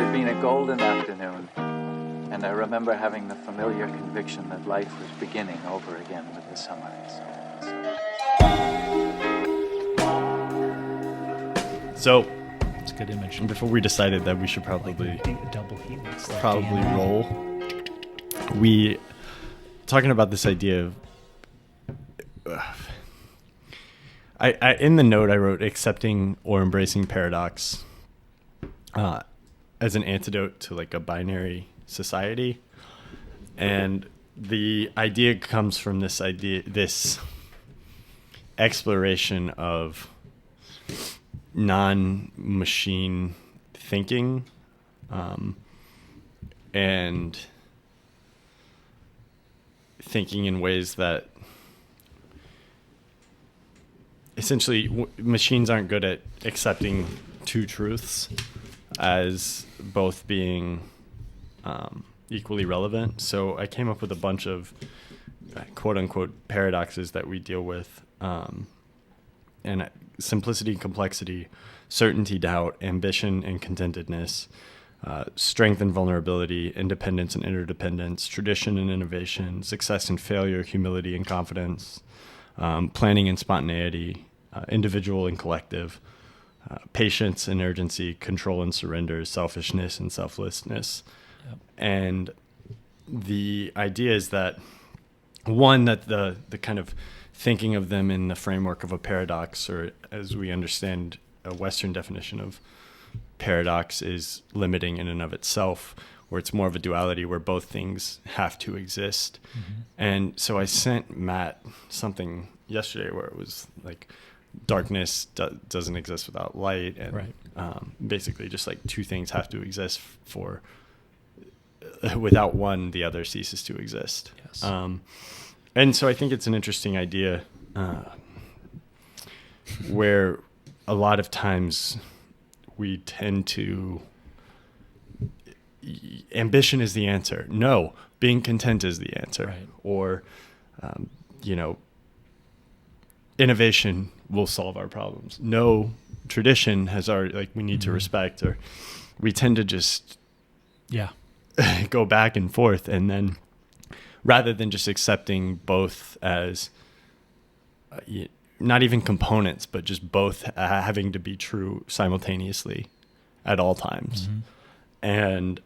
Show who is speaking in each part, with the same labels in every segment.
Speaker 1: had been a golden afternoon, and I remember having the familiar conviction that life was beginning over again with the sunrise.
Speaker 2: So,
Speaker 3: It's a good image.
Speaker 2: before we decided that we should probably
Speaker 3: Double helix.
Speaker 2: roll, we talking about this idea of I in the note I wrote accepting or embracing paradox as an antidote to like a binary society, and the idea comes from this exploration of non-machine thinking, and thinking in ways that essentially machines aren't good at accepting two truths as both being equally relevant. So I came up with a bunch of quote unquote paradoxes that we deal with, and simplicity and complexity, certainty, doubt, ambition and contentedness, strength and vulnerability, independence and interdependence, tradition and innovation, success and failure, humility and confidence, planning and spontaneity, individual and collective, patience and urgency, control and surrender, selfishness and selflessness. Yep. And the idea is that, one, that the kind of thinking of them in the framework of a paradox, or as we understand a Western definition of paradox, is limiting in and of itself, where it's more of a duality where both things have to exist. Mm-hmm. And so I sent Matt something yesterday where it was like darkness doesn't exist without light, and right. Basically just like two things have to exist for without one the other ceases to exist. Yes. And so I think it's an interesting idea where a lot of times we tend to ambition is the answer. No, being content is the answer. Right. Or, innovation will solve our problems. No, tradition has already, like, we need to respect, or we tend to just go back and forth. And then rather than just accepting both as not even components, but just both having to be true simultaneously at all times. Mm-hmm. And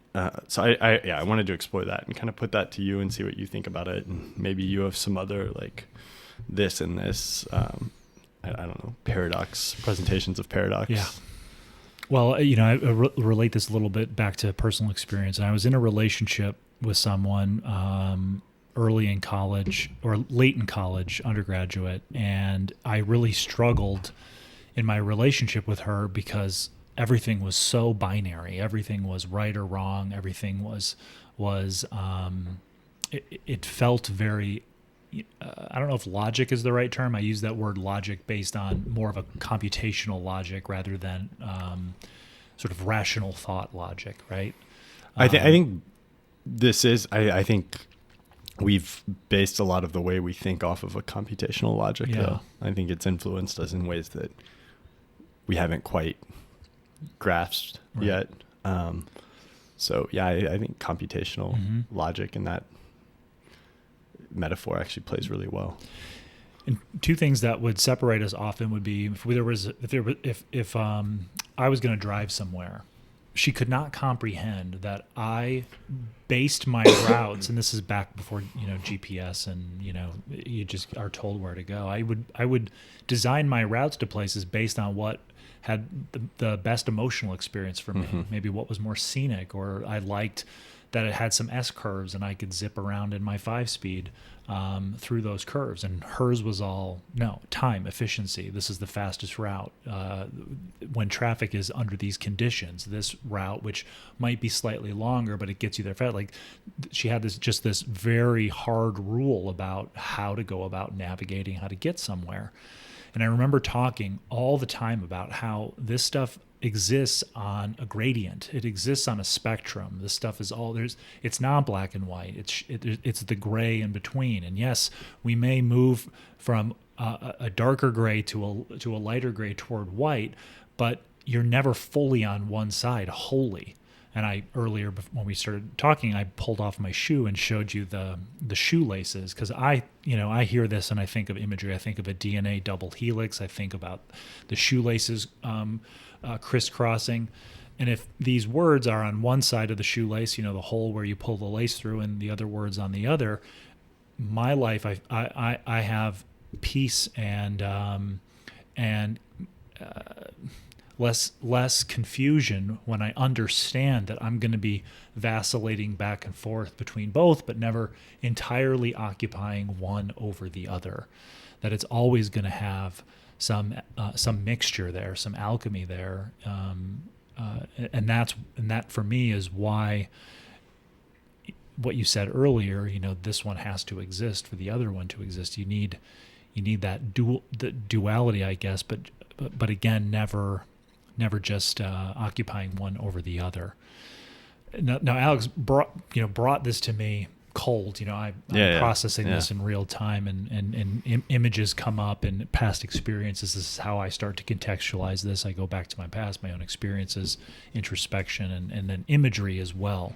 Speaker 2: so I wanted to explore that and kind of put that to you and see what you think about it. And maybe you have some other like this and this, I don't know, paradox, presentations of paradox.
Speaker 3: Yeah. Well, I relate this a little bit back to personal experience. And I was in a relationship with someone early in college or late in college, undergraduate, and I really struggled in my relationship with her because everything was so binary. Everything was right or wrong. Everything was it felt very, I don't know if logic is the right term. I use that word logic based on more of a computational logic rather than sort of rational thought logic, right?
Speaker 2: I think this is, I think we've based a lot of the way we think off of a computational logic, though. I think it's influenced us in ways that we haven't quite grasped yet. So I think computational logic in that metaphor actually plays really well.
Speaker 3: And two things that would separate us often would be if I was going to drive somewhere, she could not comprehend that I based my routes, and this is back before GPS and you just are told where to go. I would design my routes to places based on what had the best emotional experience for me. Mm-hmm. Maybe what was more scenic, or I liked that it had some S curves and I could zip around in my 5-speed through those curves. And hers was all, no, time, efficiency. This is the fastest route. When traffic is under these conditions, this route, which might be slightly longer, but it gets you there fast. Like, she had this very hard rule about how to go about navigating, how to get somewhere. And I remember talking all the time about how this stuff exists on a gradient. It exists on a spectrum. This stuff is it's not black and white. It's the gray in between. And yes, we may move from a darker gray to a lighter gray toward white, but you're never fully on one side wholly. And I earlier when we started talking, I pulled off my shoe and showed you the shoelaces, because I hear this and I think of imagery. I think of a DNA double helix. I think about the shoelaces crisscrossing. And if these words are on one side of the shoelace, the hole where you pull the lace through, and the other words on the other, my life, I have peace and less confusion when I understand that I'm going to be vacillating back and forth between both, but never entirely occupying one over the other. That it's always going to have some mixture there, some alchemy there, and that for me is why what you said earlier. This one has to exist for the other one to exist. You need that the duality, I guess, but again, never just occupying one over the other. Now Alex brought this to me cold. I'm processing this in real time, and images come up and past experiences. This is how I start to contextualize this. I go back to my past, my own experiences, introspection, and then imagery as well.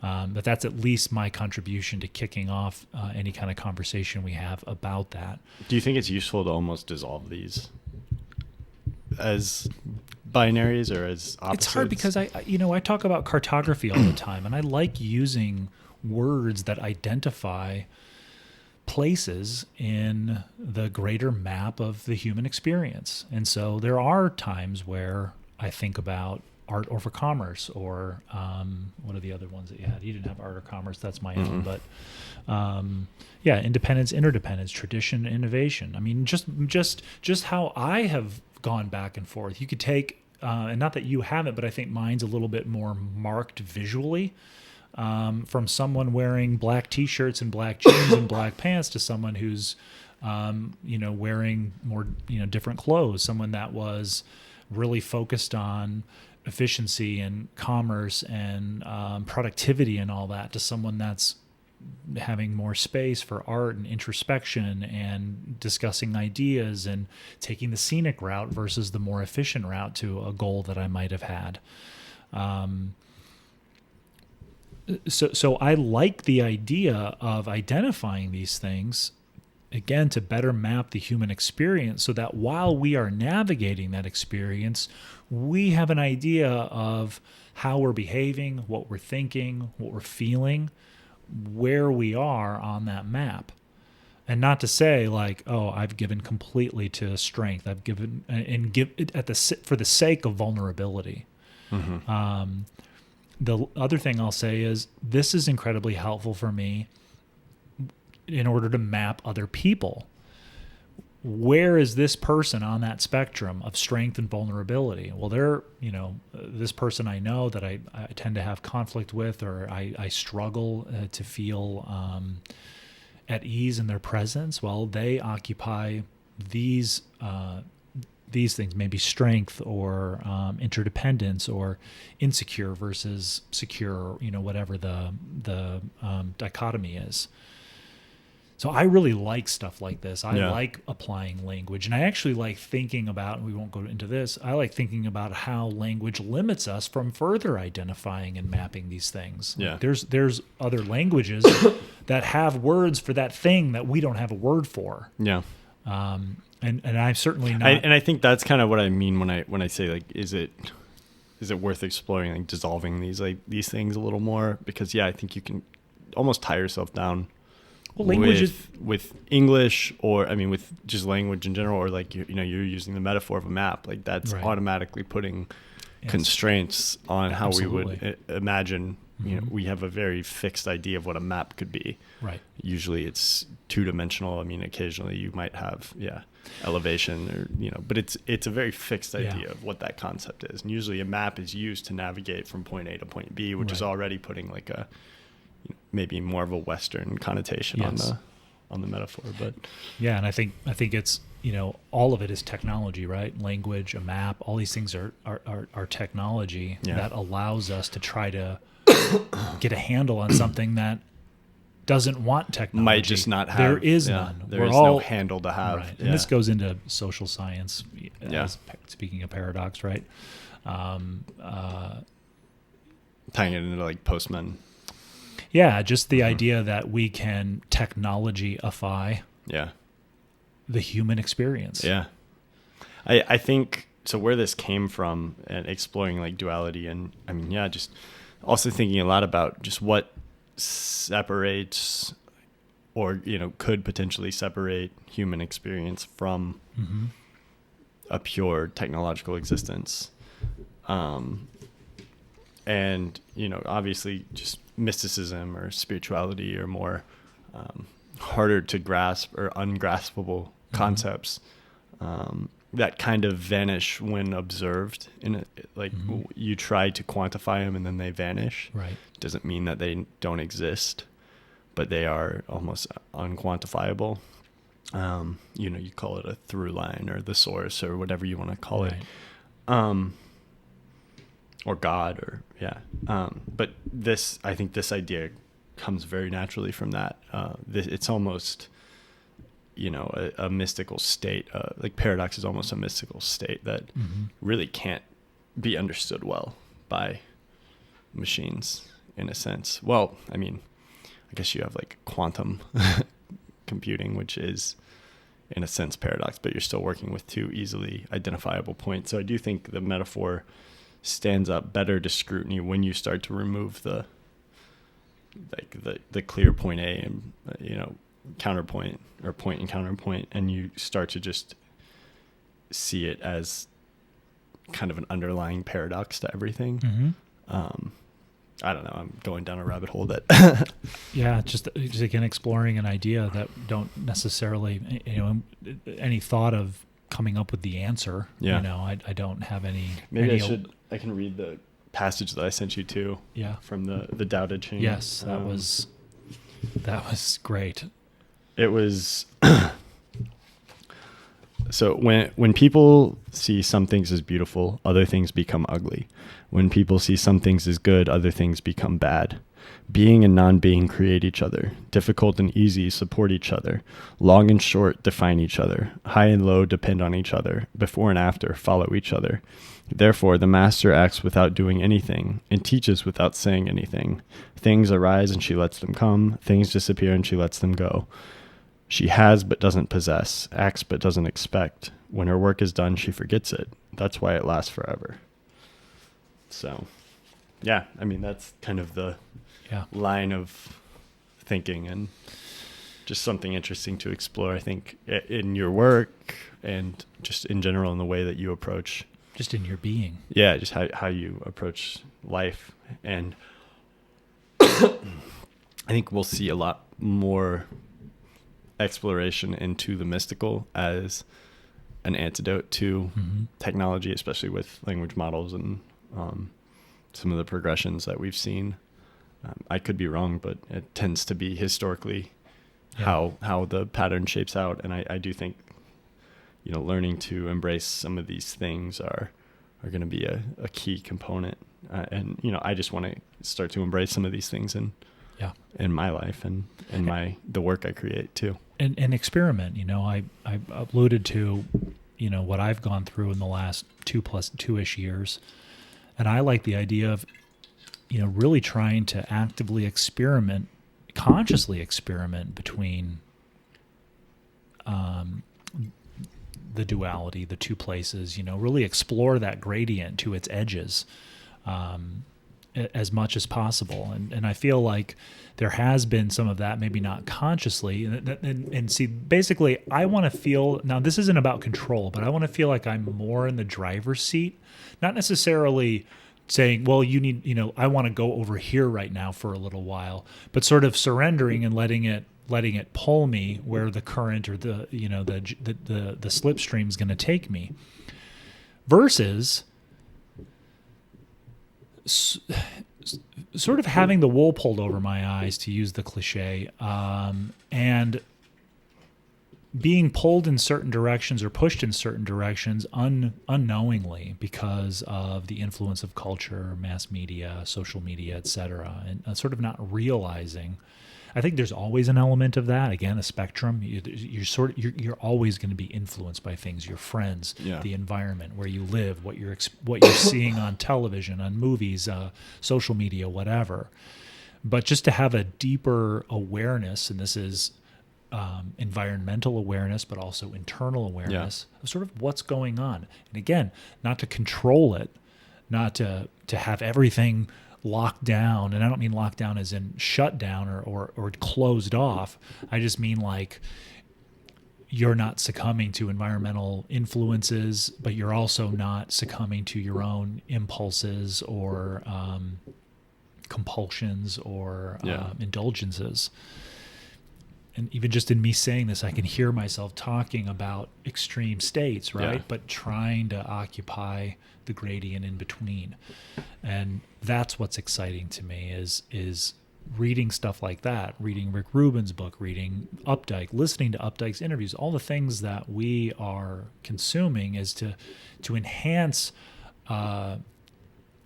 Speaker 3: But that's at least my contribution to kicking off any kind of conversation we have about that.
Speaker 2: Do you think it's useful to almost dissolve these as binaries or as opposites?
Speaker 3: It's hard because I talk about cartography all the time, and I like using words that identify places in the greater map of the human experience. And so there are times where I think about art over commerce, or what are the other ones that you had? You didn't have art or commerce, that's my own, but independence, interdependence, tradition, innovation. I mean, just how I have gone back and forth. You could take, and not that you haven't, but I think mine's a little bit more marked visually, from someone wearing black T-shirts and black jeans and black pants to someone who's, wearing more, different clothes. Someone that was really focused on efficiency and commerce and productivity and all that, to someone that's having more space for art and introspection and discussing ideas and taking the scenic route versus the more efficient route to a goal that I might have had. So I like the idea of identifying these things, again, to better map the human experience, so that while we are navigating that experience, we have an idea of how we're behaving, what we're thinking, what we're feeling, where we are on that map. And not to say like, oh, I've given completely to strength. I've given and give it for the sake of vulnerability. Mm-hmm. The other thing I'll say is this is incredibly helpful for me in order to map other people. Where is this person on that spectrum of strength and vulnerability? Well, they're, this person I know that I tend to have conflict with, or I struggle to feel at ease in their presence. Well, they occupy these things, maybe strength or interdependence, or insecure versus secure, whatever the dichotomy is. So I really like stuff like this. I like applying language, and I actually like thinking about, and we won't go into this, I like thinking about how language limits us from further identifying and mapping these things.
Speaker 2: Yeah.
Speaker 3: There's other languages that have words for that thing that we don't have a word for.
Speaker 2: Yeah.
Speaker 3: And I'm certainly not.
Speaker 2: And I think that's kind of what I mean when I say, like, is it worth exploring, like dissolving these things a little more? Because I think you can almost tie yourself down. Well, language with English, or I mean, with just language in general, or like you're using the metaphor of a map, like that's automatically putting constraints on how we would imagine. Mm-hmm. We have a very fixed idea of what a map could be. Right. Usually it's two-dimensional. I mean, occasionally you might have elevation, or but it's a very fixed idea of what that concept is. And usually a map is used to navigate from point A to point B, which is already putting like a maybe more of a Western connotation on the metaphor. But
Speaker 3: and I think it's all of it is technology, right? Language, a map, all these things are technology that allows us to try to get a handle on something that doesn't want technology.
Speaker 2: Might just not have.
Speaker 3: There is none.
Speaker 2: There is no handle to have.
Speaker 3: Right. And this goes into social science. Speaking of paradox, right?
Speaker 2: tying it into like postman.
Speaker 3: Yeah, just the idea that we can technology-ify
Speaker 2: Yeah.
Speaker 3: the human experience.
Speaker 2: Yeah. I think so where this came from and exploring like duality and I mean, yeah, just also thinking a lot about just what separates or, could potentially separate human experience from a pure technological existence. And, obviously just mysticism or spirituality are more harder to grasp or ungraspable concepts that kind of vanish when observed. You try to quantify them and then they vanish.
Speaker 3: Right.
Speaker 2: Doesn't mean that they don't exist, but they are almost unquantifiable. You call it a through line or the source or whatever you want to call it. Or God or but I think this idea comes very naturally from that. It's almost, a mystical state. Like paradox is almost a mystical state that really can't be understood well by machines in a sense. Well, I mean, I guess you have like quantum computing, which is in a sense paradox, but you're still working with two easily identifiable points. So I do think the metaphor stands up better to scrutiny when you start to remove the clear point A and counterpoint or point and counterpoint, and you start to just see it as kind of an underlying paradox to everything. I don't know, I'm going down a rabbit hole that
Speaker 3: Yeah, just again exploring an idea that don't necessarily any thought of coming up with the answer. I don't have any.
Speaker 2: Maybe I can read the passage that I sent you to.
Speaker 3: Yeah.
Speaker 2: From the doubted chain.
Speaker 3: Yes, that was great.
Speaker 2: It was. So when people see some things as beautiful, other things become ugly. When people see some things as good, other things become bad. Being and non-being create each other. Difficult and easy support each other. Long and short define each other. High and low depend on each other. Before and after follow each other. Therefore, the master acts without doing anything and teaches without saying anything. Things arise and she lets them come. Things disappear and she lets them go. She has but doesn't possess, acts but doesn't expect. When her work is done, she forgets it. That's why it lasts forever. So, yeah, I mean, that's kind of the line of thinking and just something interesting to explore, I think, in your work and just in general in the way that you approach.
Speaker 3: Just in your being.
Speaker 2: Yeah, just how you approach life. And I think we'll see a lot more exploration into the mystical as an antidote to technology, especially with language models and some of the progressions that we've seen. I could be wrong, but it tends to be historically how the pattern shapes out. And I do think, learning to embrace some of these things are going to be a key component. And I just want to start to embrace some of these things in my life and in the work I create too.
Speaker 3: And experiment. I alluded to, what I've gone through in the last 2+2-ish years. And I like the idea of, really trying to actively experiment, consciously experiment between the duality, the two places, really explore that gradient to its edges as much as possible. And I feel like there has been some of that, maybe not consciously. And see, basically, I want to feel, now this isn't about control, but I want to feel like I'm more in the driver's seat, not necessarily saying, well, you need, I want to go over here right now for a little while, but sort of surrendering and letting it pull me where the current or the slipstream is going to take me, versus sort of having the wool pulled over my eyes, to use the cliche, and being pulled in certain directions or pushed in certain directions unknowingly because of the influence of culture, mass media, social media, etc., and sort of not realizing. I think there's always an element of that. Again, a spectrum. You're always going to be influenced by things, your friends, the environment where you live, what you're seeing on television, on movies, social media, whatever. But just to have a deeper awareness, and this is environmental awareness, but also internal awareness of sort of what's going on. And again, not to control it, not to have everything locked down. And I don't mean locked down as in shut down or closed off. I just mean like you're not succumbing to environmental influences, but you're also not succumbing to your own impulses or compulsions or indulgences. And even just in me saying this, I can hear myself talking about extreme states, right?
Speaker 2: Yeah.
Speaker 3: But trying to occupy the gradient in between. And that's what's exciting to me is reading stuff like that, reading Rick Rubin's book, reading Updike, listening to Updike's interviews, all the things that we are consuming is to enhance our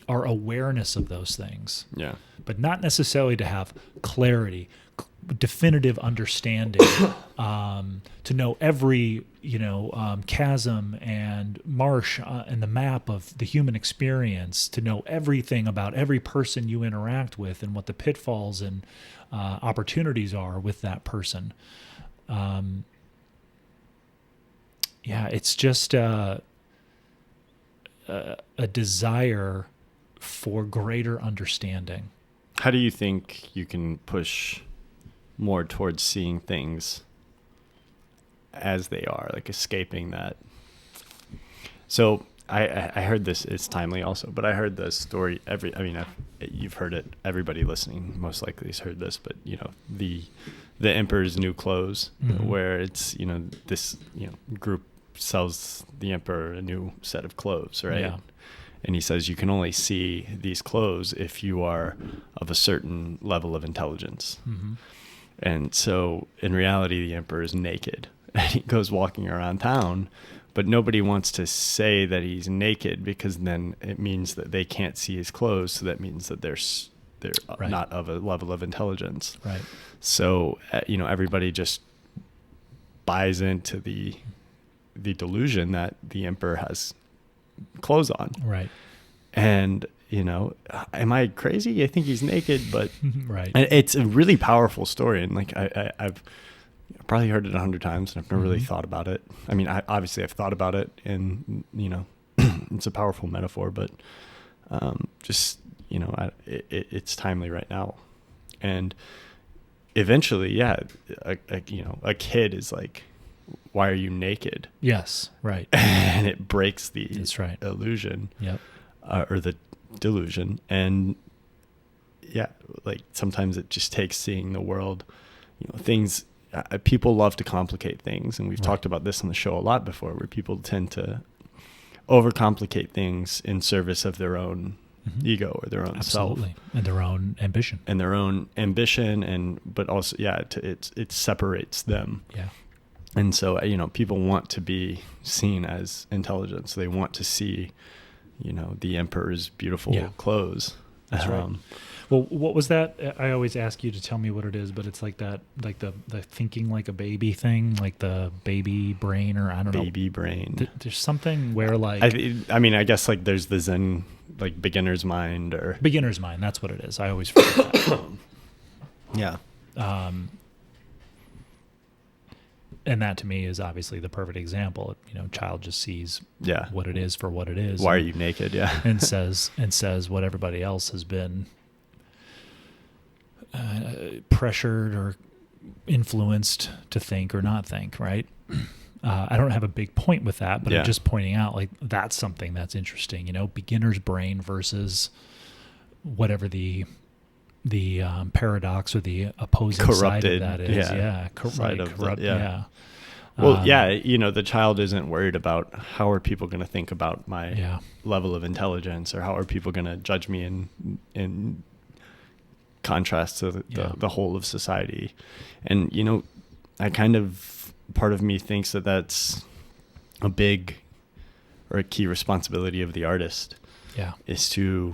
Speaker 3: awareness of those things.
Speaker 2: Yeah.
Speaker 3: But not necessarily to have clarity, definitive understanding, to know every chasm and marsh in the map of the human experience, to know everything about every person you interact with and what the pitfalls and opportunities are with that person. It's just a desire for greater understanding.
Speaker 2: How do you think you can push more towards seeing things as they are, like escaping that? So I heard this, it's timely also, but I heard the story you've heard it, everybody listening most likely has heard this, but the emperor's new clothes, where it's, this, group sells the emperor a new set of clothes, right?
Speaker 3: Yeah.
Speaker 2: And he says, you can only see these clothes if you are of a certain level of intelligence.
Speaker 3: Mm-hmm.
Speaker 2: And so in reality, the emperor is naked and he goes walking around town, but nobody wants to say that he's naked because then it means that they can't see his clothes. So that means that they're
Speaker 3: Right.
Speaker 2: not of a level of intelligence.
Speaker 3: Right.
Speaker 2: So, everybody just buys into the delusion that the emperor has clothes on.
Speaker 3: Right.
Speaker 2: And, am I crazy? I think he's naked, but
Speaker 3: Right.
Speaker 2: it's a really powerful story. And like, I've probably heard it 100 times and I've never really thought about it. I mean, I've thought about it and, it's a powerful metaphor, but, it's timely right now. And eventually, a kid is like, why are you naked?
Speaker 3: Yes. Right.
Speaker 2: And it breaks the
Speaker 3: That's right.
Speaker 2: illusion.
Speaker 3: Yep.
Speaker 2: Or the delusion. And like sometimes it just takes seeing the world, things, people love to complicate things. And we've talked about this on the show a lot before, where people tend to overcomplicate things in service of their own ego or their own
Speaker 3: Absolutely.
Speaker 2: self.
Speaker 3: And their own ambition.
Speaker 2: But also, it separates them.
Speaker 3: Yeah.
Speaker 2: And so, people want to be seen as intelligent. So they want to see, the emperor's beautiful clothes.
Speaker 3: That's right. Well, what was that? I always ask you to tell me what it is, but it's like that, like the thinking like a baby thing, like the baby brain, or I don't know.
Speaker 2: Baby brain.
Speaker 3: There's something where like...
Speaker 2: I guess like there's the Zen, like beginner's mind or...
Speaker 3: Beginner's mind, that's what it is. I always forget that.
Speaker 2: Yeah.
Speaker 3: And that to me is obviously the perfect example. Child just sees what it is for what it is.
Speaker 2: Why are you naked? Yeah.
Speaker 3: and says what everybody else has been pressured or influenced to think or not think, right? I don't have a big point with that, but I'm just pointing out like that's something that's interesting, beginner's brain versus whatever the paradox or the opposing
Speaker 2: corrupted
Speaker 3: side of that is.
Speaker 2: Well, the child isn't worried about how are people going to think about my level of intelligence, or how are people going to judge me in contrast to the whole of society. And, I kind of, part of me thinks that that's a big or a key responsibility of the artist is to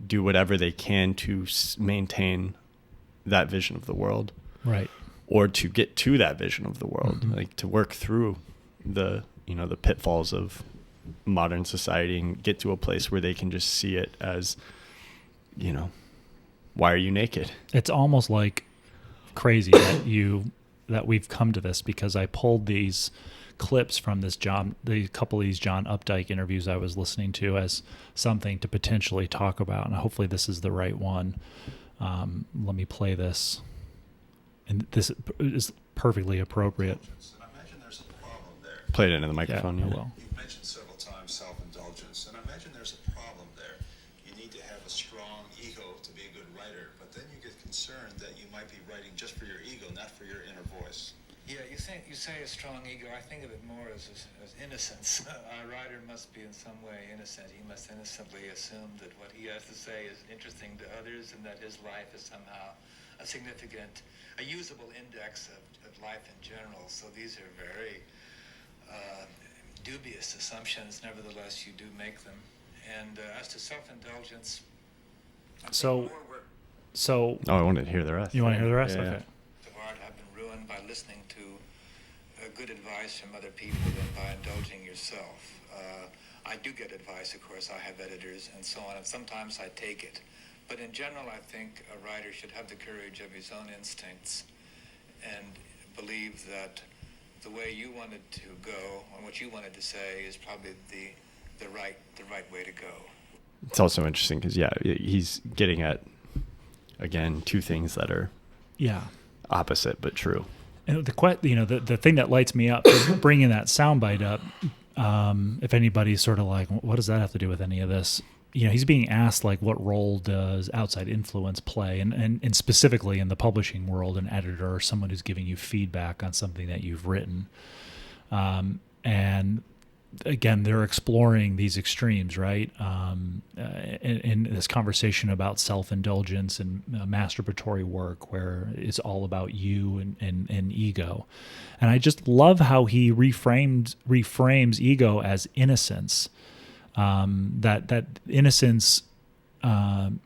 Speaker 2: do whatever they can to maintain that vision of the world.
Speaker 3: Right.
Speaker 2: or to get to that vision of the world, like to work through the pitfalls of modern society and get to a place where they can just see it as, why are you naked?
Speaker 3: It's almost like crazy that we've come to this, because I pulled these clips from the couple of these John Updike interviews I was listening to as something to potentially talk about, and hopefully this is the right one. Let me play this, and this is perfectly appropriate.
Speaker 4: I imagine there's a problem there.
Speaker 2: Play it into the microphone.
Speaker 3: Yeah, I will.
Speaker 4: You've mentioned several times self-indulgence, and I imagine there's a problem there. You need to have a strong ego to be a good writer, but then you get concerned that you might be writing just for your ego, not for your inner voice.
Speaker 5: Yeah, you say a strong ego. I think of it more as innocence. A writer must be in some way innocent. He must innocently assume that what he has to say is interesting to others, and that his life is somehow a usable index of life in general. So these are very dubious assumptions. Nevertheless, you do make them. And as to self-indulgence,
Speaker 3: So,
Speaker 2: I wanted to hear the rest.
Speaker 3: you want to hear the rest?
Speaker 2: Yeah.
Speaker 3: Okay.
Speaker 5: of art have been ruined by listening to good advice from other people and by indulging yourself. I do get advice, of course. I have editors and so on, and sometimes I take it. But in general, I think a writer should have the courage of his own instincts and believe that the way you wanted to go and what you wanted to say is probably the right way to go.
Speaker 2: It's also interesting because, he's getting at, again, two things that are opposite but true.
Speaker 3: And the thing that lights me up is bringing that soundbite up. If anybody's sort of like, what does that have to do with any of this? He's being asked, like, what role does outside influence play? And specifically in the publishing world, an editor or someone who's giving you feedback on something that you've written. And again, they're exploring these extremes, right? In this conversation about self-indulgence and masturbatory work, where it's all about you and ego. And I just love how he reframes ego as innocence. That innocence in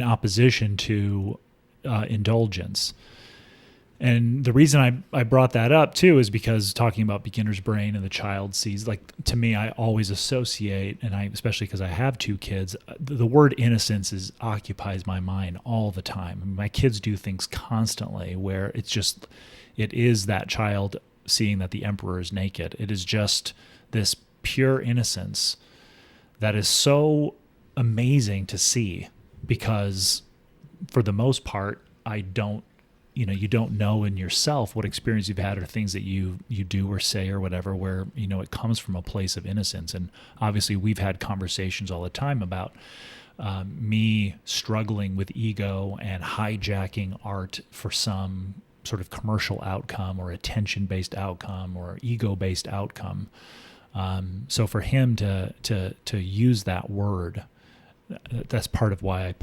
Speaker 3: opposition to indulgence. And the reason I brought that up too is because talking about beginner's brain and the child sees, like, to me, I always associate, and especially because I have two kids, the word innocence occupies my mind all the time. I mean, my kids do things constantly where it is that child seeing that the emperor is naked. It is just this pure innocence that is so amazing to see, because for the most part, you don't know in yourself what experience you've had or things that you do or say or whatever, where, it comes from a place of innocence. And obviously we've had conversations all the time about me struggling with ego and hijacking art for some sort of commercial outcome or attention-based outcome or ego-based outcome. So for him to use that word, that's part of why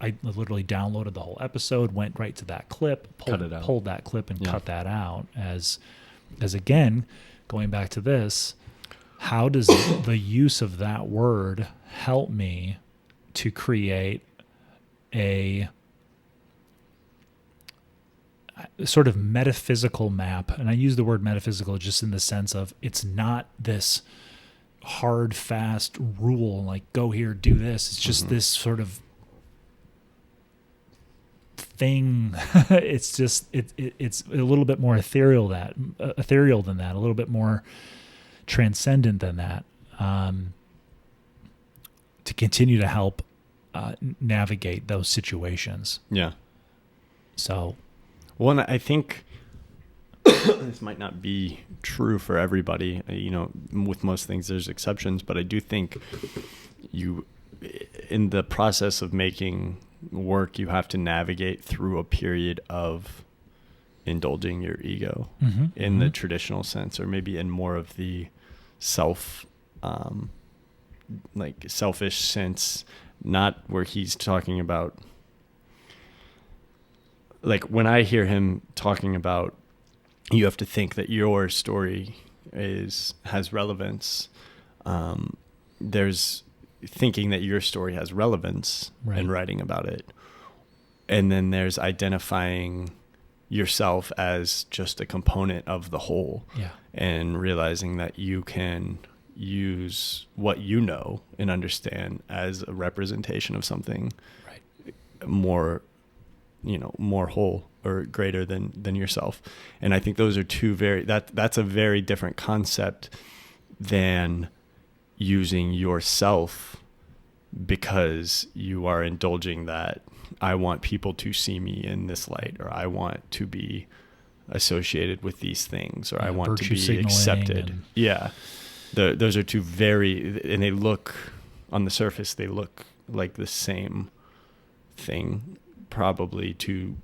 Speaker 3: I literally downloaded the whole episode, went right to that clip, pulled that clip and cut that out as again, going back to this, how does the use of that word help me to create a sort of metaphysical map? And I use the word metaphysical just in the sense of it's not this hard, fast rule, like go here, do this. It's just this sort of thing. It's a little bit more ethereal than that, a little bit more transcendent than that, to continue to help navigate those situations.
Speaker 2: Yeah.
Speaker 3: So,
Speaker 2: well, and I think this might not be true for everybody. With most things, there's exceptions, but I do think in the process of making work, you have to navigate through a period of indulging your ego in the traditional sense, or maybe in more of the selfish sense, not where he's talking about, like, when I hear him talking about, you have to think that your story has relevance. There's thinking that your story has relevance and writing about it. And then there's identifying yourself as just a component of the whole.
Speaker 3: Yeah.
Speaker 2: And realizing that you can use what you know and understand as a representation of something
Speaker 3: Right.
Speaker 2: more, more whole or greater than yourself. And I think those are that's a very different concept than using yourself because you are indulging that I want people to see me in this light, or I want to be associated with these things, or I want to be accepted. Yeah. Those are two and they look, on the surface, they look like the same thing, probably to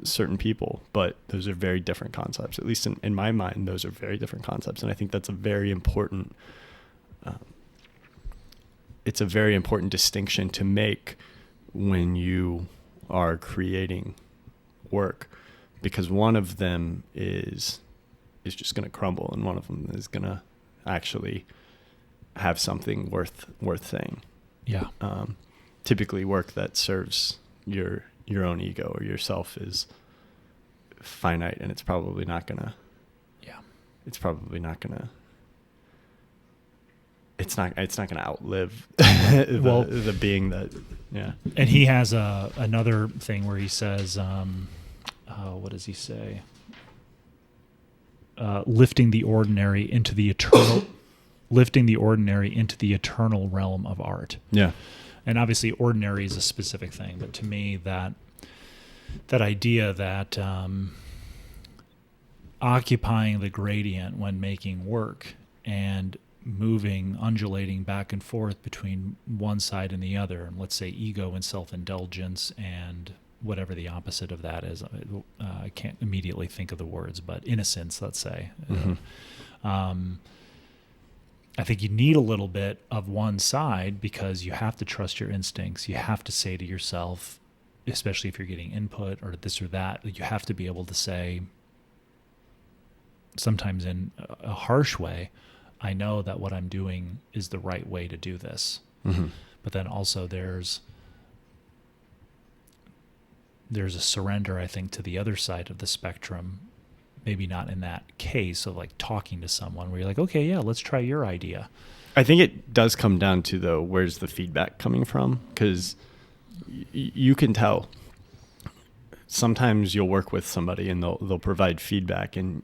Speaker 2: certain people, but those are very different concepts. At least in my mind, those are very different concepts. And I think that's a very important, it's a very important distinction to make when you are creating work, because one of them is just going to crumble, and one of them is going to actually have something worth saying.
Speaker 3: Yeah.
Speaker 2: Typically work that serves your own ego or yourself is finite, and it's probably not going to outlive the being that. Yeah.
Speaker 3: And he has another thing where he says, what does he say? Lifting the ordinary into the eternal realm of art.
Speaker 2: Yeah.
Speaker 3: And obviously ordinary is a specific thing, but to me that idea that occupying the gradient when making work and undulating back and forth between one side and the other, and let's say ego and self-indulgence and whatever the opposite of that is. I can't immediately think of the words, but innocence, let's say.
Speaker 2: Mm-hmm.
Speaker 3: I think you need a little bit of one side because you have to trust your instincts. You have to say to yourself, especially if you're getting input or this or that, you have to be able to say, sometimes in a harsh way, I know that what I'm doing is the right way to do this.
Speaker 2: Mm-hmm.
Speaker 3: But then also there's a surrender, I think, to the other side of the spectrum. Maybe not in that case of like talking to someone where you're like, okay, yeah, let's try your idea.
Speaker 2: I think it does come down to, though, where's the feedback coming from? Because you can tell. Sometimes you'll work with somebody and they'll provide feedback, and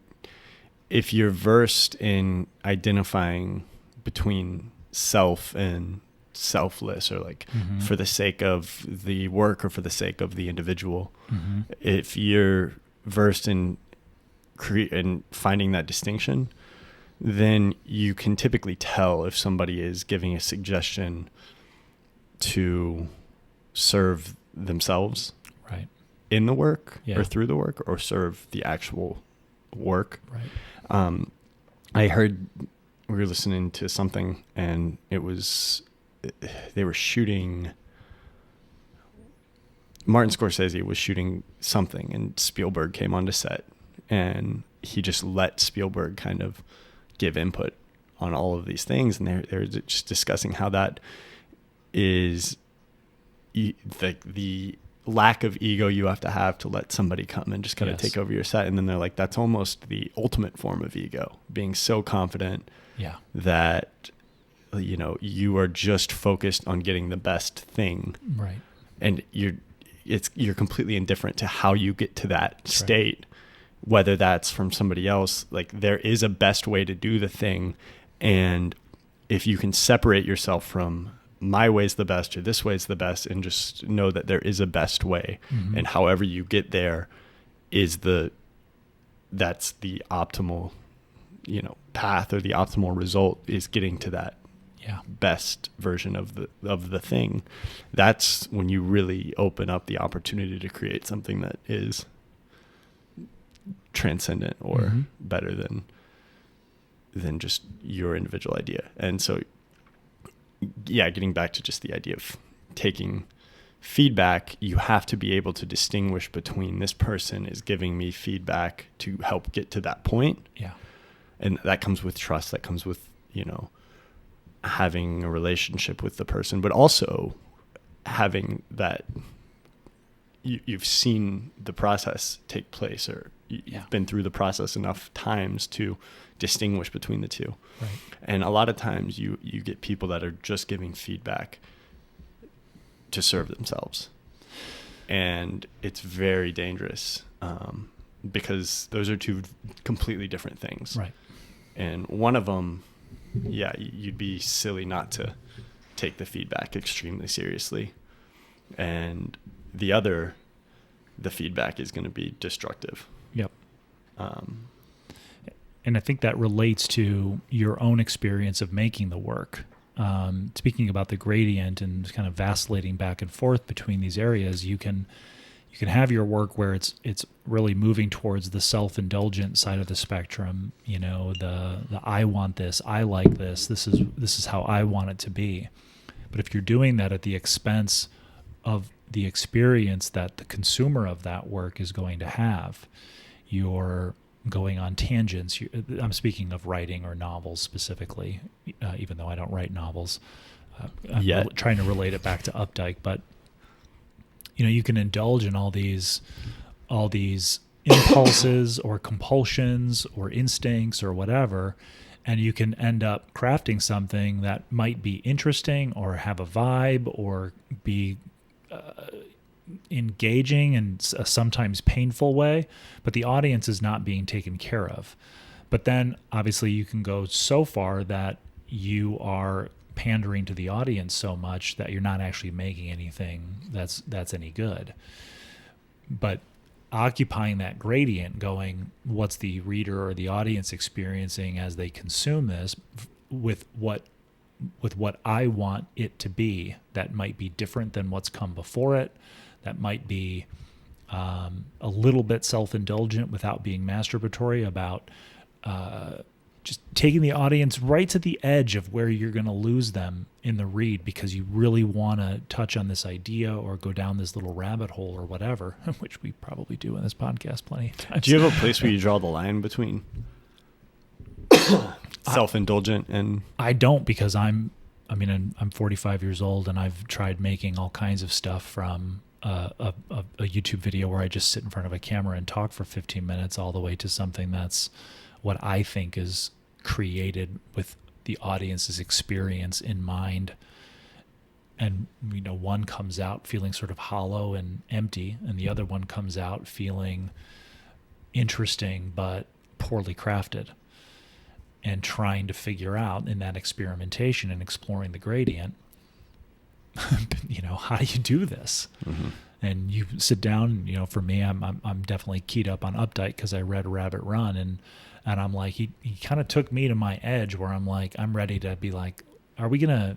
Speaker 2: if you're versed in identifying between self and selfless, or like
Speaker 3: Mm-hmm.
Speaker 2: for the sake of the work or for the sake of the individual,
Speaker 3: Mm-hmm.
Speaker 2: if you're versed in finding that distinction, then you can typically tell if somebody is giving a suggestion to serve themselves
Speaker 3: Right.
Speaker 2: in the work,
Speaker 3: Yeah.
Speaker 2: or through the work, or serve the actual work.
Speaker 3: Right.
Speaker 2: I heard, we were listening to something, and they were shooting, Martin Scorsese was shooting something, and Spielberg came onto set, and he just let Spielberg kind of give input on all of these things. And they're just discussing how that is the lack of ego you have to let somebody come and just kind of take over your set. And then they're like, that's almost the ultimate form of ego, being so confident that, you are just focused on getting the best thing.
Speaker 3: Right.
Speaker 2: And you're completely indifferent to how you get to that state. Right. Whether that's from somebody else, like there is a best way to do the thing. And if you can separate yourself from my way's the best or this way's the best, and just know that there is a best way,
Speaker 3: mm-hmm.
Speaker 2: and however you get there that's the optimal, path, or the optimal result is getting to that best version of the thing. That's when you really open up the opportunity to create something that is transcendent or
Speaker 3: mm-hmm.
Speaker 2: better than just your individual idea. And so, getting back to just the idea of taking feedback, you have to be able to distinguish between this person is giving me feedback to help get to that point.
Speaker 3: Yeah.
Speaker 2: And that comes with trust. That comes with, having a relationship with the person, but also having that you've seen the process take place, or you've been through the process enough times to distinguish between the two.
Speaker 3: Right.
Speaker 2: And a lot of times you get people that are just giving feedback to serve themselves. And it's very dangerous, because those are two completely different things.
Speaker 3: Right.
Speaker 2: And one of them, you'd be silly not to take the feedback extremely seriously. And the other, the feedback is going to be destructive.
Speaker 3: Yep. And I think that relates to your own experience of making the work. Speaking about the gradient and kind of vacillating back and forth between these areas, you can have your work where it's really moving towards the self-indulgent side of the spectrum. You know, the I want this, I like this, this is how I want it to be. But if you're doing that at the expense of the experience that the consumer of that work is going to have, you're going on tangents. I'm speaking of writing or novels specifically, even though I don't write novels. I'm trying to relate it back to Updike, but you can indulge in all these impulses or compulsions or instincts or whatever, and you can end up crafting something that might be interesting or have a vibe or be engaging in a sometimes painful way, but the audience is not being taken care of. But then obviously you can go so far that you are pandering to the audience so much that you're not actually making anything that's any good. But occupying that gradient, going, what's the reader or the audience experiencing as they consume this with what I want it to be, that might be different than what's come before it, that might be a little bit self-indulgent without being masturbatory, about just taking the audience right to the edge of where you're going to lose them in the read because you really want to touch on this idea or go down this little rabbit hole or whatever, which we probably do in this podcast plenty of times.
Speaker 2: Do you have a place where you draw the line between self-indulgent and...
Speaker 3: I don't, because I'm 45 years old and I've tried making all kinds of stuff, from a YouTube video where I just sit in front of a camera and talk for 15 minutes all the way to something that's what I think is created with the audience's experience in mind. And, one comes out feeling sort of hollow and empty, and the other one comes out feeling interesting but poorly crafted, and trying to figure out in that experimentation and exploring the gradient, how do you do this? Mm-hmm. And you sit down, for me, I'm definitely keyed up on Updike because I read Rabbit Run, and I'm like, he kind of took me to my edge where I'm like, I'm ready to be like, are we going to,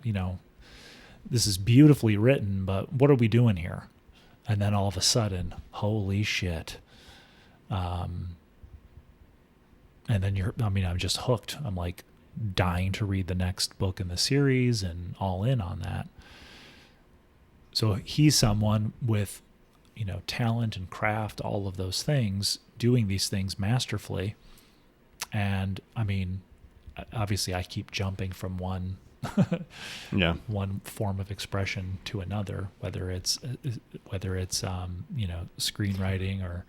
Speaker 3: this is beautifully written, but what are we doing here? And then all of a sudden, holy shit. And then I'm just hooked. I'm like dying to read the next book in the series and all in on that. So he's someone with, talent and craft, all of those things, doing these things masterfully. And obviously I keep jumping from one form of expression to another, whether it's screenwriting or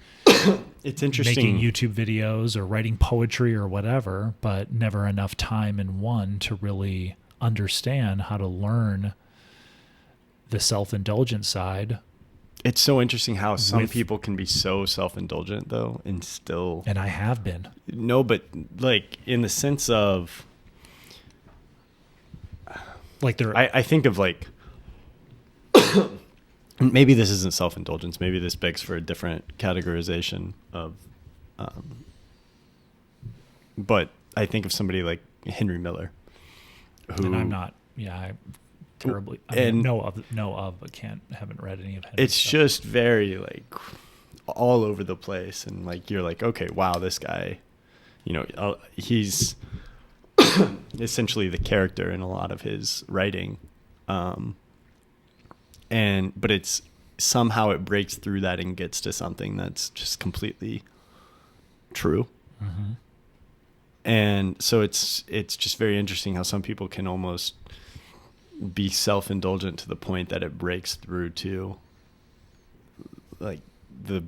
Speaker 2: it's interesting,
Speaker 3: making YouTube videos or writing poetry or whatever, but never enough time in one to really understand how to learn the self-indulgent side.
Speaker 2: It's so interesting how some people can be so self-indulgent though and still...
Speaker 3: And I have been.
Speaker 2: No, but like in the sense of...
Speaker 3: Like they're...
Speaker 2: I think of like... maybe this isn't self-indulgence. Maybe this begs for a different categorization of... but I think of somebody like Henry Miller. Who,
Speaker 3: and I'm not... Yeah, terribly. Know of, but haven't read any of his
Speaker 2: It's
Speaker 3: stuff.
Speaker 2: just very like all over the place, and like you're like, okay, wow, this guy, he's essentially the character in a lot of his writing, but it's somehow it breaks through that and gets to something that's just completely true. Mm-hmm. And so it's just very interesting how some people can almost be self-indulgent to the point that it breaks through to like the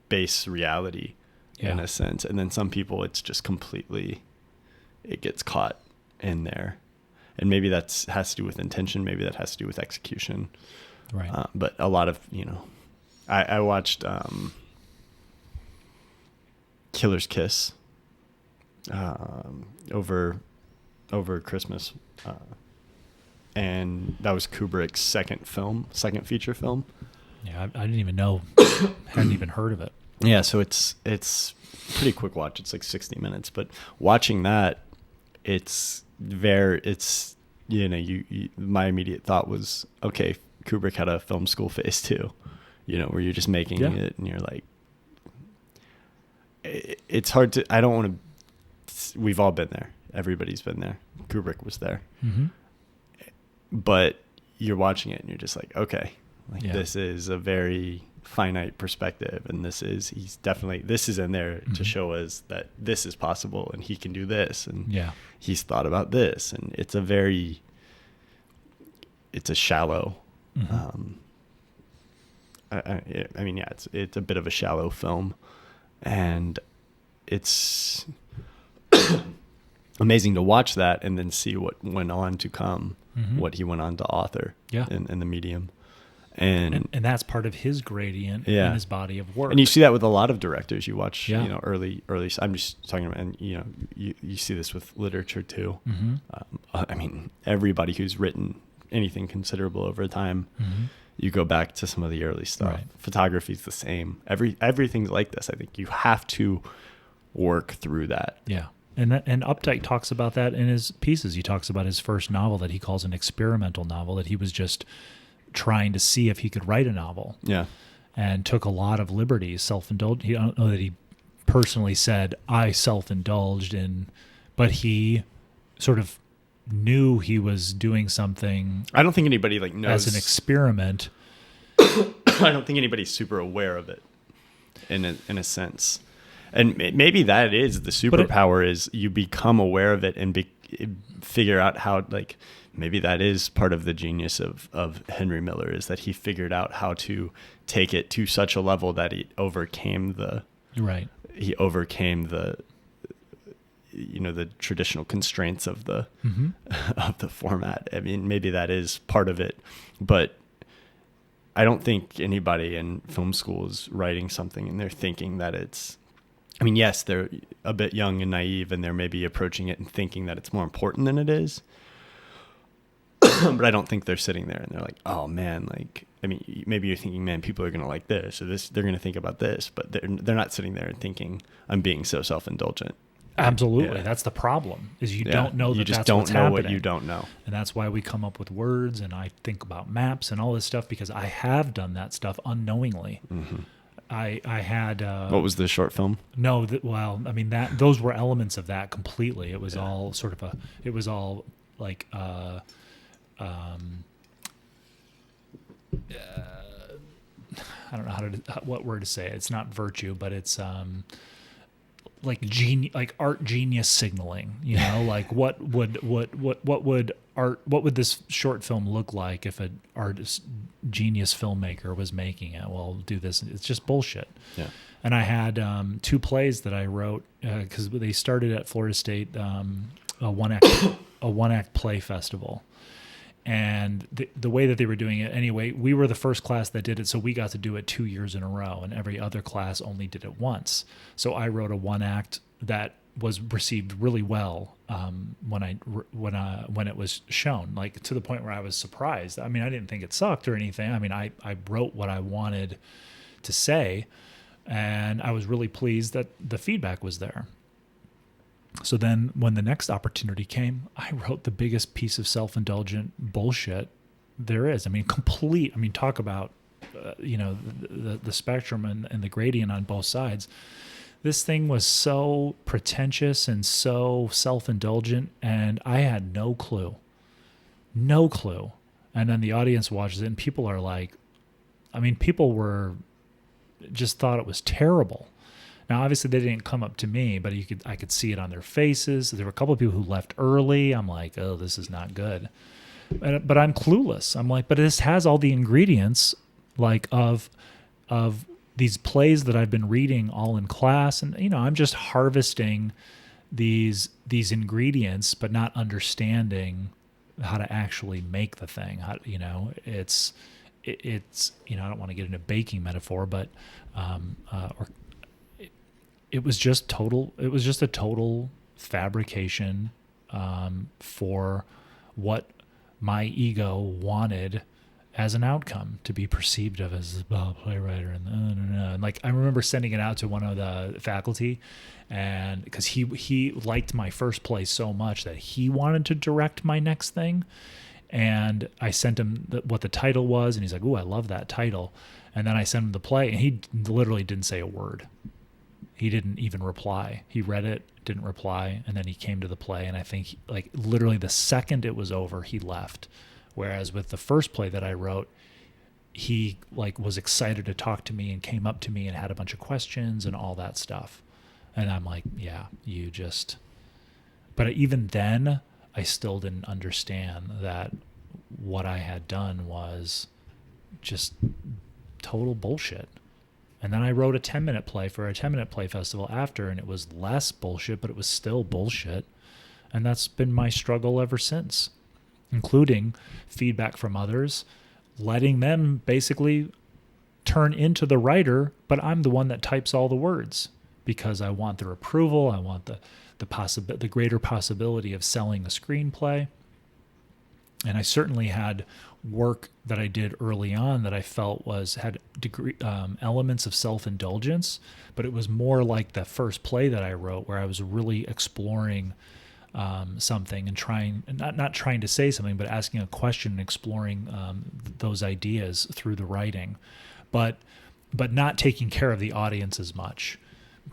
Speaker 2: base reality in a sense. And then some people, it's just completely, it gets caught in there. And maybe that has to do with intention. Maybe that has to do with execution.
Speaker 3: Right.
Speaker 2: But a lot of, I watched Killer's Kiss over Christmas. And that was Kubrick's second feature film.
Speaker 3: Yeah, I didn't even know, hadn't even heard of it.
Speaker 2: Yeah, so it's pretty quick watch. It's like 60 minutes, but watching that, my immediate thought was, okay, Kubrick had a film school phase too, where you're just making it and you're like, it's hard to, I don't want to, we've all been there. Everybody's been there. Kubrick was there. Mm-hmm. But you're watching it and you're just like, okay, this is a very finite perspective, and this is in there to show us that this is possible and he can do this, and he's thought about this, and it's a shallow it's a bit of a shallow film, and it's amazing to watch that and then see what went on to come, what he went on to author in the medium. And
Speaker 3: that's part of his gradient in his body of work.
Speaker 2: And you see that with a lot of directors. You watch, early. I'm just talking about, and you see this with literature too. Mm-hmm. Everybody who's written anything considerable over time, you go back to some of the early stuff. Right. Photography's the same. Everything's like this. I think you have to work through that.
Speaker 3: Yeah. And Updike talks about that in his pieces. He talks about his first novel that he calls an experimental novel, that he was just trying to see if he could write a novel. Yeah. And took a lot of liberties, self-indulged. I don't know that he personally said, I self-indulged in, but he sort of knew he was doing something.
Speaker 2: I don't think anybody knows.
Speaker 3: As an experiment.
Speaker 2: I don't think anybody's super aware of it in a sense. And maybe that is the superpower, is you become aware of it and figure out how, maybe that is part of the genius of Henry Miller, is that he figured out how to take it to such a level that he overcame the the traditional constraints of the of the format. I mean, maybe that is part of it, but I don't think anybody in film school is writing something and they're thinking that it's, yes, they're a bit young and naive and they're maybe approaching it and thinking that it's more important than it is. But I don't think they're sitting there and they're like, oh man, maybe you're thinking, man, people are going to like this or this, they're going to think about this, but they're not sitting there and thinking, I'm being so self-indulgent.
Speaker 3: Absolutely. Yeah. That's the problem, is you don't know that
Speaker 2: you just
Speaker 3: that's
Speaker 2: don't
Speaker 3: what's
Speaker 2: know
Speaker 3: happening.
Speaker 2: What you don't know.
Speaker 3: And that's why we come up with words, and I think about maps and all this stuff, because I have done that stuff unknowingly. Mm-hmm. I had
Speaker 2: what was the short film?
Speaker 3: No, those were elements of that completely. It was all sort of like I don't know what word to say. It's not virtue, but it's like art genius signaling. Like what would this short film look like if an artist genius filmmaker was making it? Well, do this. It's just bullshit. Yeah. And I had 2 plays that I wrote because they started at Florida State, a one-act play festival. And the way that they were doing it, anyway, we were the first class that did it, so we got to do it 2 years in a row, and every other class only did it once. So I wrote a one-act that was received really well when it was shown, to the point where I was surprised. I didn't think it sucked or anything. I wrote what I wanted to say, and I was really pleased that the feedback was there. So then when the next opportunity came, I wrote the biggest piece of self-indulgent bullshit there is. Talk about, the spectrum and the gradient on both sides. This thing was so pretentious and so self-indulgent, and I had no clue. And then the audience watches it, and people are like, people were just thought it was terrible. Now, obviously, they didn't come up to me, but I could see it on their faces. There were a couple of people who left early. I'm like, oh, this is not good. But I'm clueless. I'm like, but this has all the ingredients, like of these plays that I've been reading all in class, and I'm just harvesting these ingredients, but not understanding how to actually make the thing. It's I don't want to get into baking metaphor, but it was just a total fabrication for what my ego wanted as an outcome, to be perceived of as a playwright, and like I remember sending it out to one of the faculty, and because he liked my first play so much that he wanted to direct my next thing, and I sent him what the title was, and he's like, "Ooh, I love that title," and then I sent him the play, and he literally didn't say a word. He didn't even reply. He read it, didn't reply, and then he came to the play, and I think like literally the second it was over, he left. Whereas with the first play that I wrote, he like was excited to talk to me and came up to me and had a bunch of questions and all that stuff. And I'm like, yeah, you just... But even then, I still didn't understand that what I had done was just total bullshit. And then I wrote a 10-minute play for a 10-minute play festival after, and it was less bullshit, but it was still bullshit. And that's been my struggle ever since, including feedback from others, letting them basically turn into the writer, but I'm the one that types all the words because I want their approval. I want the greater possibility of selling a screenplay. And I certainly had work that I did early on that I felt had elements of self-indulgence, but it was more like the first play that I wrote where I was really exploring something and not trying to say something, but asking a question and exploring those ideas through the writing, but not taking care of the audience as much.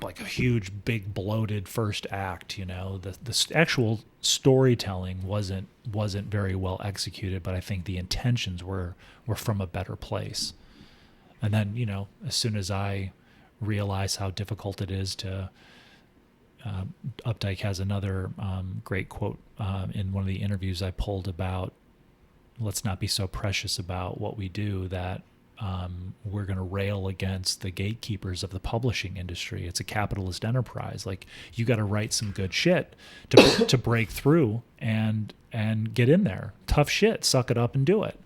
Speaker 3: Like a huge, big, bloated first act, the actual storytelling wasn't very well executed, but I think the intentions were from a better place. And then, as soon as I realize how difficult it is to, Updike has another great quote in one of the interviews I pulled about, let's not be so precious about what we do that we're going to rail against the gatekeepers of the publishing industry. It's a capitalist enterprise. Like, you got to write some good shit to break through and get in there. Tough shit, suck it up and do it.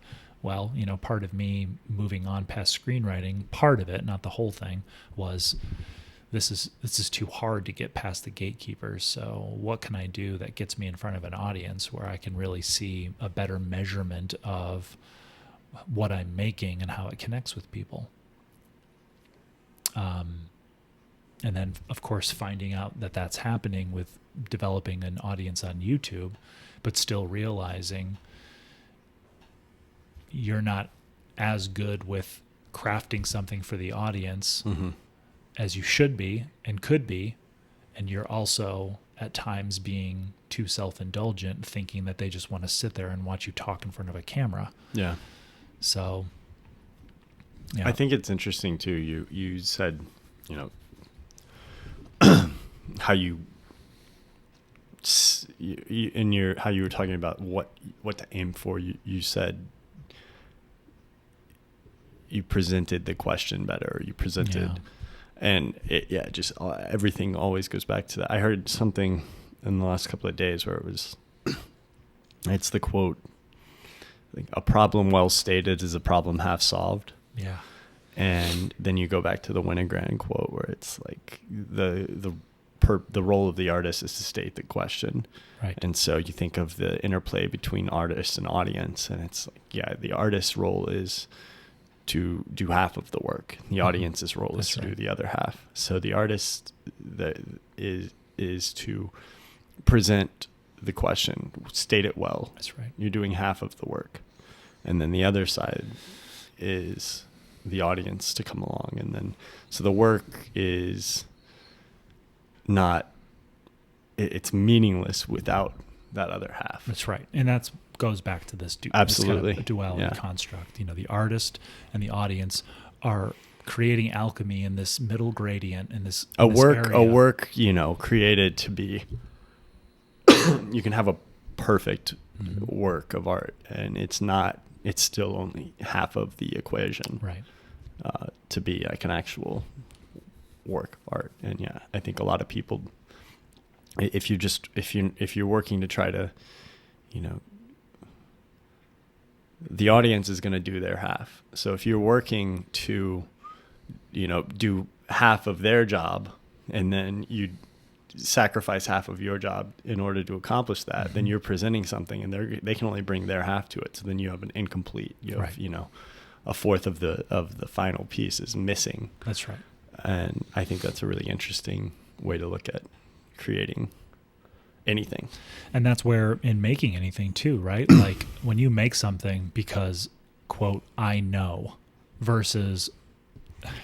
Speaker 3: Well, part of me moving on past screenwriting, part of it, not the whole thing, was this is too hard to get past the gatekeepers. So what can I do that gets me in front of an audience where I can really see a better measurement of what I'm making and how it connects with people? And then, of course, finding out that that's happening with developing an audience on YouTube, but still realizing you're not as good with crafting something for the audience as you should be and could be, and you're also at times being too self-indulgent, thinking that they just want to sit there and watch you talk in front of a camera. Yeah. So, yeah.
Speaker 2: I think it's interesting too. You said, how you how you were talking about what to aim for. You said you presented the question better. You presented, and everything always goes back to that. I heard something in the last couple of days where it's the quote, a problem well stated is a problem half solved. Yeah. And then you go back to the Winogrand quote where it's like the role of the artist is to state the question. Right. And so you think of the interplay between artist and audience, and it's like, the artist's role is to do half of the work. The audience's role is to do the other half. So the artist is to present the question, state it well. That's right. You're doing half of the work. And then the other side is the audience to come along. And then, so the work is not, it's meaningless without that other half.
Speaker 3: That's right. And that goes back to this
Speaker 2: absolutely
Speaker 3: this kind of duality construct. The artist and the audience are creating alchemy in this middle gradient in this
Speaker 2: a
Speaker 3: in this area.
Speaker 2: work, created to be, you can have a perfect work of art, and it's still only half of the equation,
Speaker 3: right?
Speaker 2: to be like an actual work of art. And yeah, I think a lot of people, if you're working to try to, the audience is going to do their half. So if you're working to, do half of their job, and then you sacrifice half of your job in order to accomplish that, then you're presenting something, and they can only bring their half to it. So then you have an incomplete. You have, a fourth of the final piece is missing.
Speaker 3: That's right.
Speaker 2: And I think that's a really interesting way to look at creating anything.
Speaker 3: And that's where in making anything too, right? Like when you make something because, quote, I know, versus,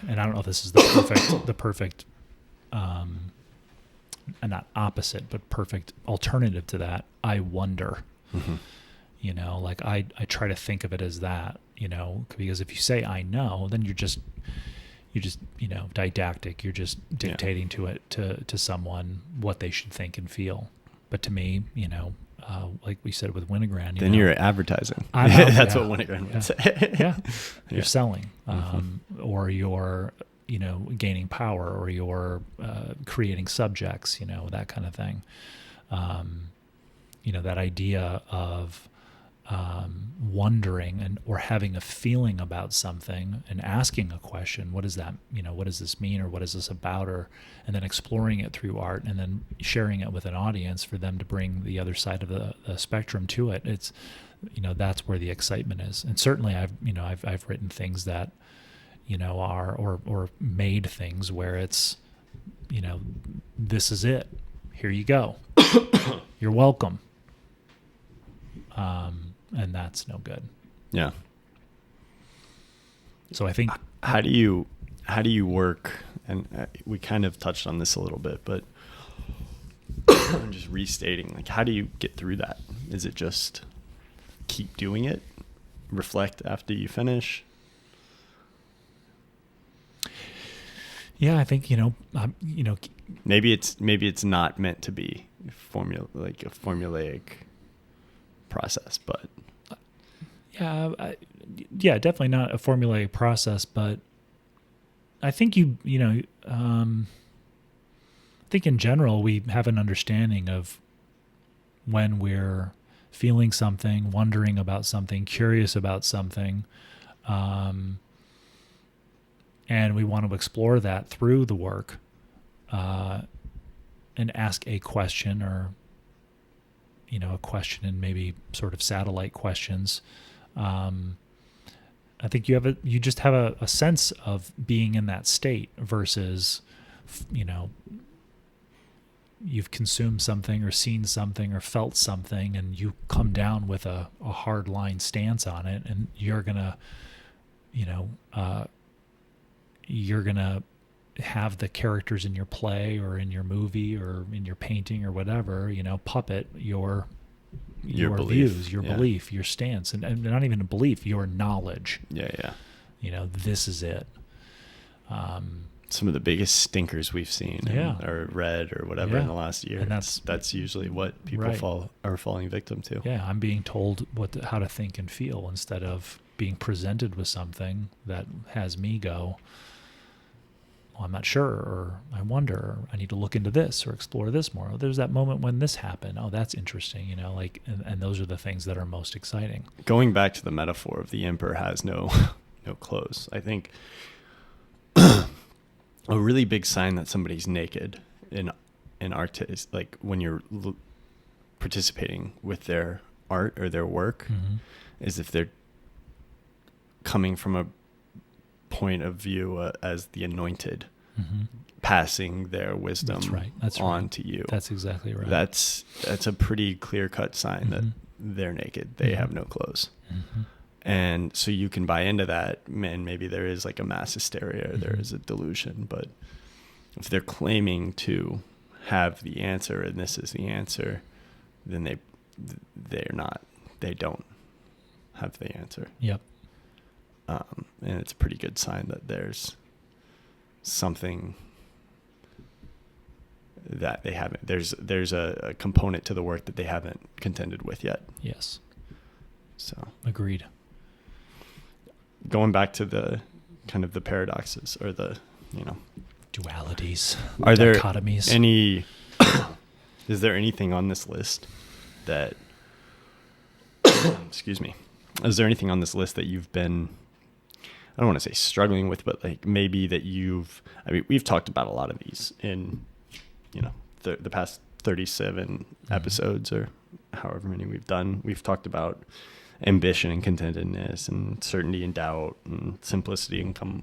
Speaker 3: and I don't know if this is the perfect, and not opposite, but perfect alternative to that, I wonder. Like I try to think of it as that, because if you say I know, then you're just didactic. You're just dictating to it to someone what they should think and feel. But to me, like we said with Winogrand,
Speaker 2: then you're advertising. That's what Winogrand would say.
Speaker 3: Yeah, you're selling, or you're gaining power, or you're creating subjects, that kind of thing. That idea of wondering or having a feeling about something and asking a question, what is that, what does this mean, or what is this about, and then exploring it through art, and then sharing it with an audience for them to bring the other side of the spectrum to it. It's, that's where the excitement is. And certainly I've written things that, are, or made things where it's, this is it. Here you go. You're welcome. And that's no good.
Speaker 2: Yeah.
Speaker 3: So I think,
Speaker 2: how do you work? And we kind of touched on this a little bit, but I'm just restating, like, how do you get through that? Is it just keep doing it, reflect after you finish?
Speaker 3: Yeah, I think,
Speaker 2: maybe it's not meant to be a formulaic process, but
Speaker 3: yeah, definitely not a formulaic process, but I think I think in general we have an understanding of when we're feeling something, wondering about something, curious about something, and we want to explore that through the work, and ask a question, or a question and maybe sort of satellite questions. I think you just have a sense of being in that state versus, you've consumed something or seen something or felt something, and you come down with a hard line stance on it, and you're gonna have the characters in your play or in your movie or in your painting or whatever, puppet your
Speaker 2: belief.
Speaker 3: views, your belief, your stance, and not even a belief, your knowledge.
Speaker 2: Yeah.
Speaker 3: This is it.
Speaker 2: Some of the biggest stinkers we've seen or read or whatever in the last year.
Speaker 3: And
Speaker 2: that's usually what people are falling victim to.
Speaker 3: Yeah, I'm being told how to think and feel instead of being presented with something that has me go, well, I'm not sure, or I wonder, or I need to look into this or explore this more. There's that moment when this happened. Oh, that's interesting, and those are the things that are most exciting.
Speaker 2: Going back to the metaphor of the emperor has no clothes, I think a really big sign that somebody's naked in art is like when you're participating with their art or their work, is if they're coming from a point of view as the anointed, passing their wisdom on to you.
Speaker 3: That's exactly right.
Speaker 2: That's a pretty clear-cut sign that they're naked. They have no clothes. And so you can buy into that, and maybe there is like a mass hysteria, or there is a delusion, but if they're claiming to have the answer and this is the answer, then they don't have the answer.
Speaker 3: Yep.
Speaker 2: And it's a pretty good sign that there's something that they haven't, there's a component to the work that they haven't contended with yet.
Speaker 3: Yes.
Speaker 2: So
Speaker 3: Agreed.
Speaker 2: going back to the kind of the paradoxes or the,
Speaker 3: Dualities.
Speaker 2: are there
Speaker 3: dichotomies.
Speaker 2: is there anything on this list that, excuse me, is there anything on this list that you've been, I don't want to say struggling with, but like maybe that we've talked about a lot of these in, the past 37 episodes or however many we've done. We've talked about ambition and contentedness and certainty and doubt and simplicity and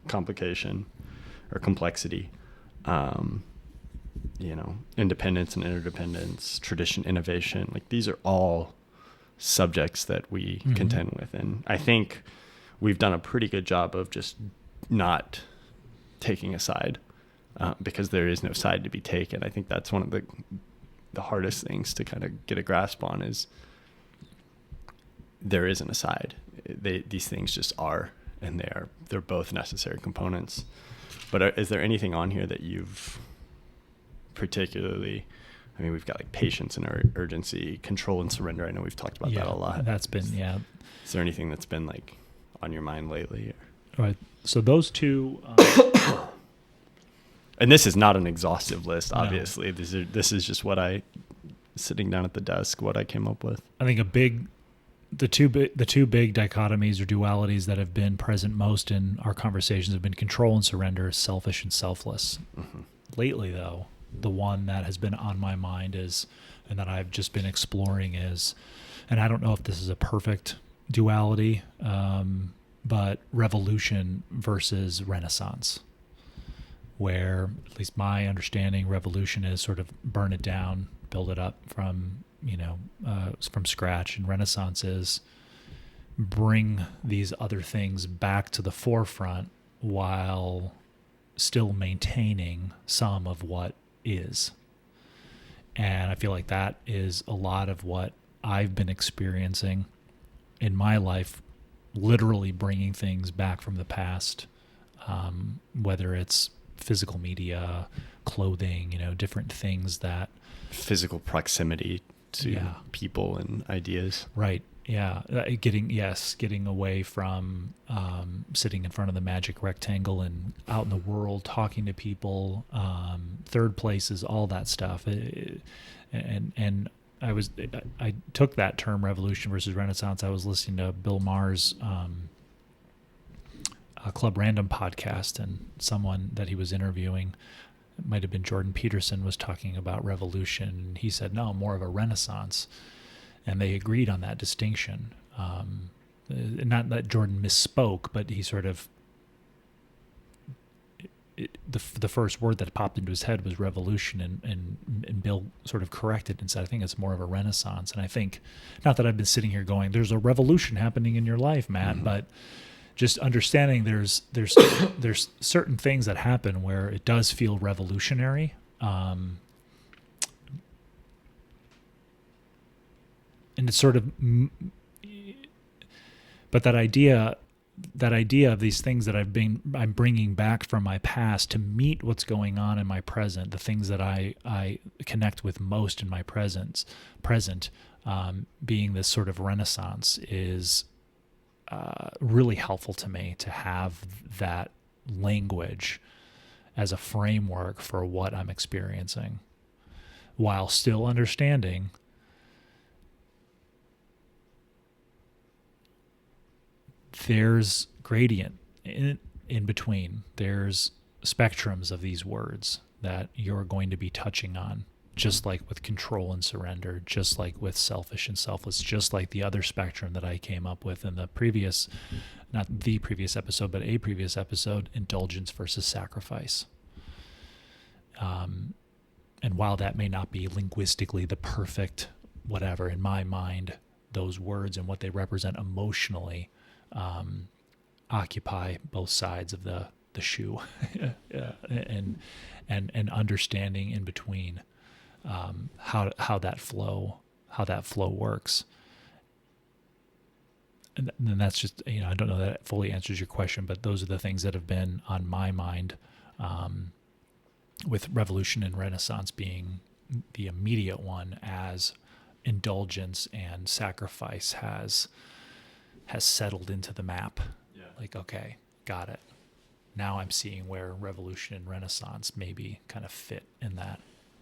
Speaker 2: complication or complexity, independence and interdependence, tradition, innovation. Like these are all subjects that we contend with. And I think we've done a pretty good job of just not taking a side, because there is no side to be taken. I think that's one of the hardest things to kind of get a grasp on is there isn't a side. These things just are, and they're both necessary components. But is there anything on here that you've particularly, we've got like patience and urgency, control and surrender. I know we've talked about that a lot.
Speaker 3: That's been,
Speaker 2: Is there anything that's been like on your mind lately?
Speaker 3: All right. So those two,
Speaker 2: and this is not an exhaustive list,
Speaker 3: No.
Speaker 2: obviously. This is just what sitting down at the desk, what I came up with.
Speaker 3: I think the two big dichotomies or dualities that have been present most in our conversations have been control and surrender, selfish and selfless.
Speaker 2: Mm-hmm.
Speaker 3: Lately, though, the one that has been on my mind is, and that I've just been exploring is, and I don't know if this is a perfect duality, but revolution versus renaissance, where at least my understanding, revolution is sort of burn it down, build it up from scratch, and renaissance is bring these other things back to the forefront while still maintaining some of what is. And I feel like that is a lot of what I've been experiencing in my life, literally bringing things back from the past, whether it's physical media, clothing, different things that
Speaker 2: Physical proximity to people and ideas.
Speaker 3: Right. Yeah. Getting away from sitting in front of the magic rectangle and out in the world, talking to people, third places, all that stuff. And I took that term revolution versus renaissance. I was listening to Bill Maher's Club Random podcast, and someone that he was interviewing, it might have been Jordan Peterson, was talking about revolution. He said, no, more of a renaissance. And they agreed on that distinction. Not that Jordan misspoke, but he sort of, the first word that popped into his head was revolution, and Bill sort of corrected and said, I think it's more of a renaissance. And I think, not that I've been sitting here going, there's a revolution happening in your life, Matt, but just understanding there's certain things that happen where it does feel revolutionary. And it's sort of, but that idea of these things that I'm bringing back from my past to meet what's going on in my present, the things that I connect with most in my present, being this sort of renaissance is really helpful to me to have that language as a framework for what I'm experiencing, while still understanding there's gradient in between. There's spectrums of these words that you're going to be touching on, just like with control and surrender, just like with selfish and selfless, just like the other spectrum that I came up with in the previous, not the previous episode, but a previous episode, indulgence versus sacrifice. And while that may not be linguistically the perfect whatever, in my mind, those words and what they represent emotionally occupy both sides of the shoe, and understanding in between how that flow works. and then that's just, I don't know that it fully answers your question, but those are the things that have been on my mind, with Revolution and Renaissance being the immediate one, as indulgence and sacrifice has settled into the map.
Speaker 2: Yeah.
Speaker 3: Like, okay, got it. Now I'm seeing where Revolution and Renaissance maybe kind of fit in that.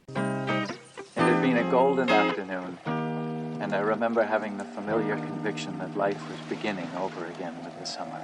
Speaker 1: It had been a golden afternoon, and I remember having the familiar conviction that life was beginning over again with the summer.